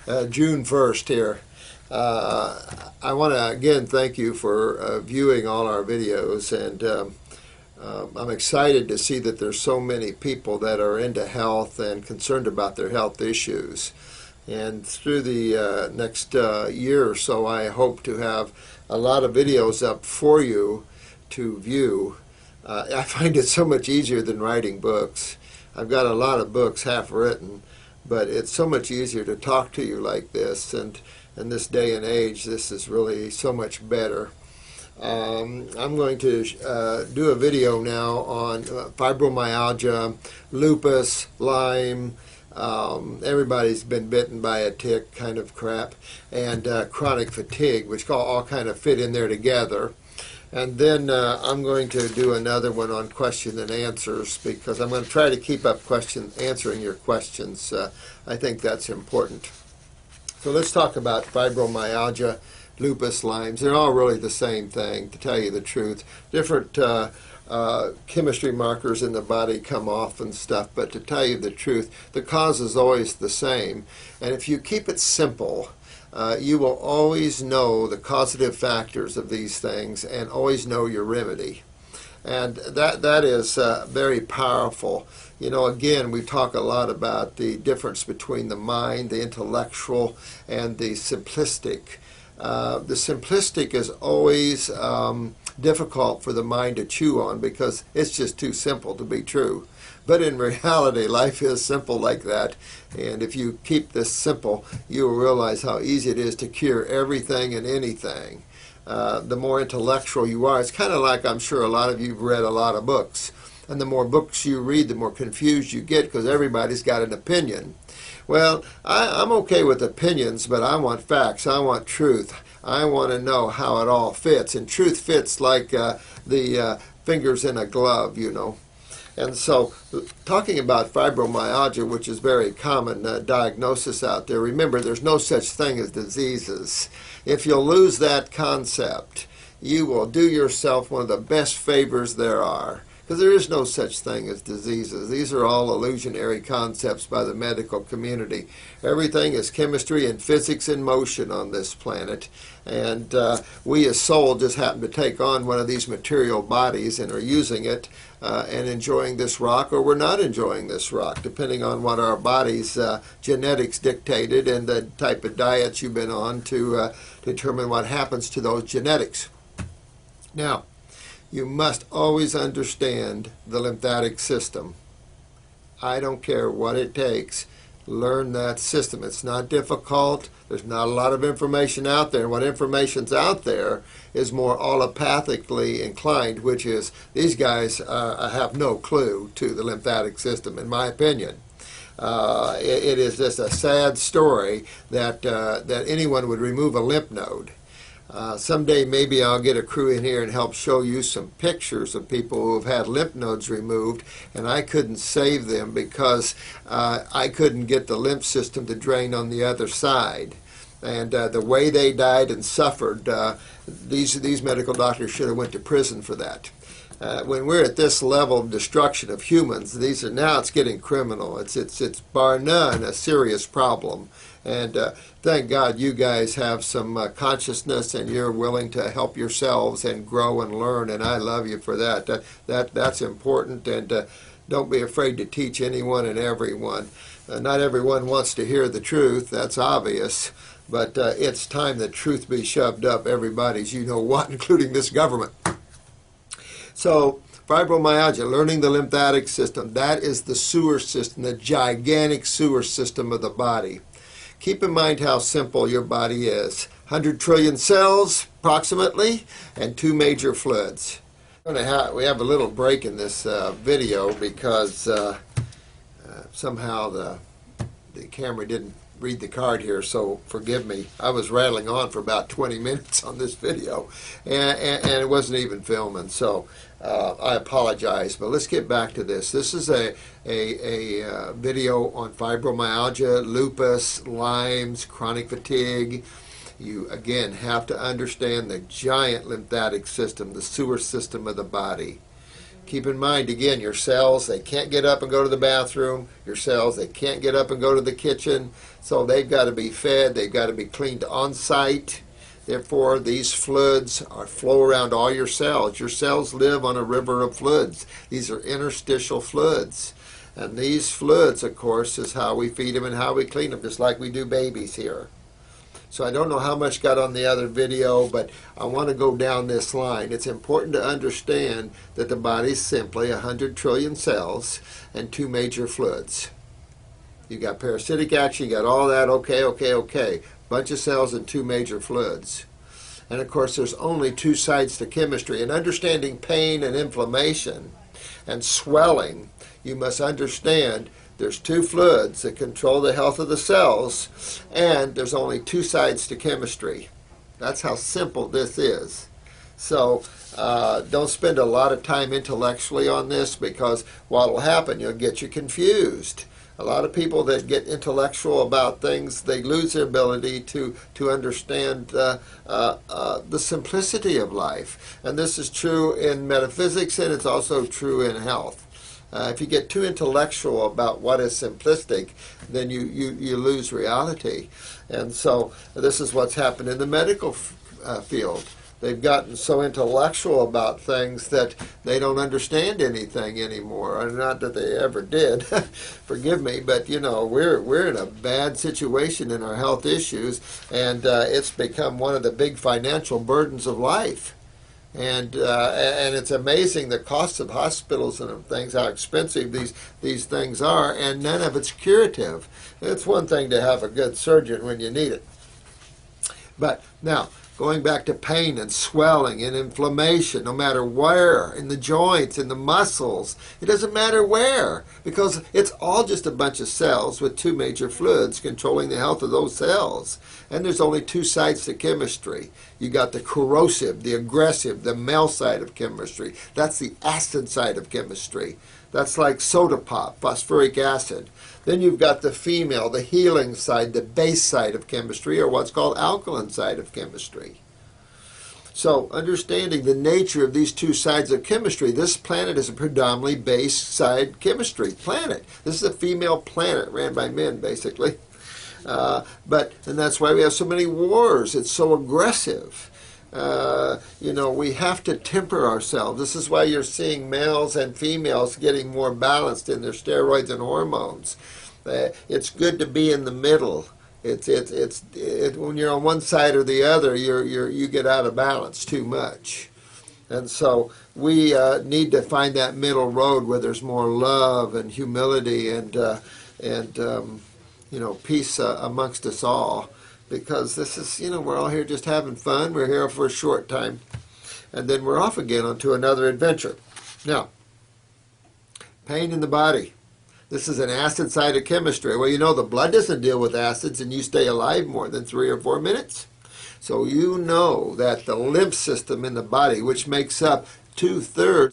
June 1st here. I want to again thank you for viewing all our videos, and I'm excited to see that there's so many people that are into health and concerned about their health issues. And through the next year or so, I hope to have a lot of videos up for you to view. I find it so much easier than writing books. I've got a lot of books half written, but it's so much easier to talk to you like this, and in this day and age, this is really so much better. I'm going to do a video now on fibromyalgia, lupus, Lyme, everybody's been bitten by a tick kind of crap, and chronic fatigue, which all kind of fit in there together. And then I'm going to do another one on question and answers, because I'm going to try to keep up answering your questions. I think that's important. So let's talk about fibromyalgia, lupus, Lyme's. They're all really the same thing, to tell you the truth. Different chemistry markers in the body come off and stuff, but to tell you the truth, the cause is always the same. And if you keep it simple, you will always know the causative factors of these things and always know your remedy. And that is very powerful. You know, again, we talk a lot about the difference between the mind, the intellectual, and the simplistic. The simplistic is always difficult for the mind to chew on because it's just too simple to be true. But in reality, life is simple like that. And if you keep this simple, you will realize how easy it is to cure everything and anything. The more intellectual you are, it's kind of like, I'm sure a lot of you have read a lot of books. And the more books you read, the more confused you get, because everybody's got an opinion. Well, I'm okay with opinions, but I want facts. I want truth. I want to know how it all fits. And truth fits like the fingers in a glove, you know. And so, talking about fibromyalgia, which is very common diagnosis out there, remember there's no such thing as diseases. If you'll lose that concept, you will do yourself one of the best favors there are. Because there is no such thing as diseases. These are all illusionary concepts by the medical community. Everything is chemistry and physics in motion on this planet. And we as soul just happen to take on one of these material bodies and are using it and enjoying this rock, or we're not enjoying this rock, depending on what our body's genetics dictated and the type of diets you've been on to determine what happens to those genetics. Now, you must always understand the lymphatic system. I don't care what it takes. Learn that system. It's not difficult. There's not a lot of information out there. What information's out there is more allopathically inclined, which is these guys have no clue to the lymphatic system, in my opinion. It is just a sad story that anyone would remove a lymph node. Someday maybe I'll get a crew in here and help show you some pictures of people who have had lymph nodes removed, and I couldn't save them because I couldn't get the lymph system to drain on the other side. And the way they died and suffered, these medical doctors should have went to prison for that. When we're at this level of destruction of humans, now it's getting criminal. It's bar none a serious problem. And thank God you guys have some consciousness, and you're willing to help yourselves and grow and learn, and I love you for that. That's important, and don't be afraid to teach anyone and everyone. Not everyone wants to hear the truth, that's obvious, but it's time that truth be shoved up everybody's you-know-what, including this government. So, fibromyalgia, learning the lymphatic system, that is the sewer system, the gigantic sewer system of the body. Keep in mind how simple your body is. 100 trillion cells, approximately, and 2 major fluids. We have a little break in this video because somehow the camera didn't read the card here, so forgive me. I was rattling on for about 20 minutes on this video, and it wasn't even filming, so I apologize. But let's get back to this. This is a video on fibromyalgia, lupus, Lyme's, chronic fatigue. You, again, have to understand the giant lymphatic system, the sewer system of the body. Keep in mind, again, your cells, they can't get up and go to the bathroom. Your cells, they can't get up and go to the kitchen. So they've got to be fed. They've got to be cleaned on site. Therefore, these fluids flow around all your cells. Your cells live on a river of fluids. These are interstitial fluids. And these fluids, of course, is how we feed them and how we clean them, just like we do babies here. So I don't know how much got on the other video, but I want to go down this line. It's important to understand that the body is simply 100 trillion cells and 2 major fluids. You got parasitic action, you got all that, okay. Bunch of cells and 2 major fluids. And of course, there's only 2 sides to chemistry. And understanding pain and inflammation and swelling, you must understand there's 2 fluids that control the health of the cells, and there's only 2 sides to chemistry. That's how simple this is. So don't spend a lot of time intellectually on this, because what will happen, you'll get you confused. A lot of people that get intellectual about things, they lose their ability to understand the simplicity of life. And this is true in metaphysics, and it's also true in health. If you get too intellectual about what is simplistic, then you lose reality. And so this is what's happened in the medical field. They've gotten so intellectual about things that they don't understand anything anymore. Not that they ever did, forgive me, but you know, we're in a bad situation in our health issues, and it's become one of the big financial burdens of life. And it's amazing the cost of hospitals and things, how expensive these things are, and none of it's curative. It's one thing to have a good surgeon when you need it. But now, going back to pain and swelling and inflammation, no matter where, in the joints, in the muscles, it doesn't matter where, because it's all just a bunch of cells with 2 major fluids controlling the health of those cells. And there's only 2 sides to chemistry. You got the corrosive, the aggressive, the male side of chemistry. That's the acid side of chemistry. That's like soda pop, phosphoric acid. Then you've got the female, the healing side, the base side of chemistry, or what's called alkaline side of chemistry. So understanding the nature of these 2 sides of chemistry, this planet is a predominantly base side chemistry planet. This is a female planet ran by men, basically. And that's why we have so many wars. It's so aggressive. You know, we have to temper ourselves. This is why you're seeing males and females getting more balanced in their steroids and hormones. It's good to be in the middle. When you're on one side or the other, you get out of balance too much. And so we need to find that middle road where there's more love and humility and you know, peace amongst us all. Because this is, you know, we're all here just having fun. We're here for a short time, and then we're off again onto another adventure. Now, pain in the body. This is an acid side of chemistry. Well, you know, the blood doesn't deal with acids, and you stay alive more than 3 or 4 minutes. So you know that the lymph system in the body, which makes up 2/3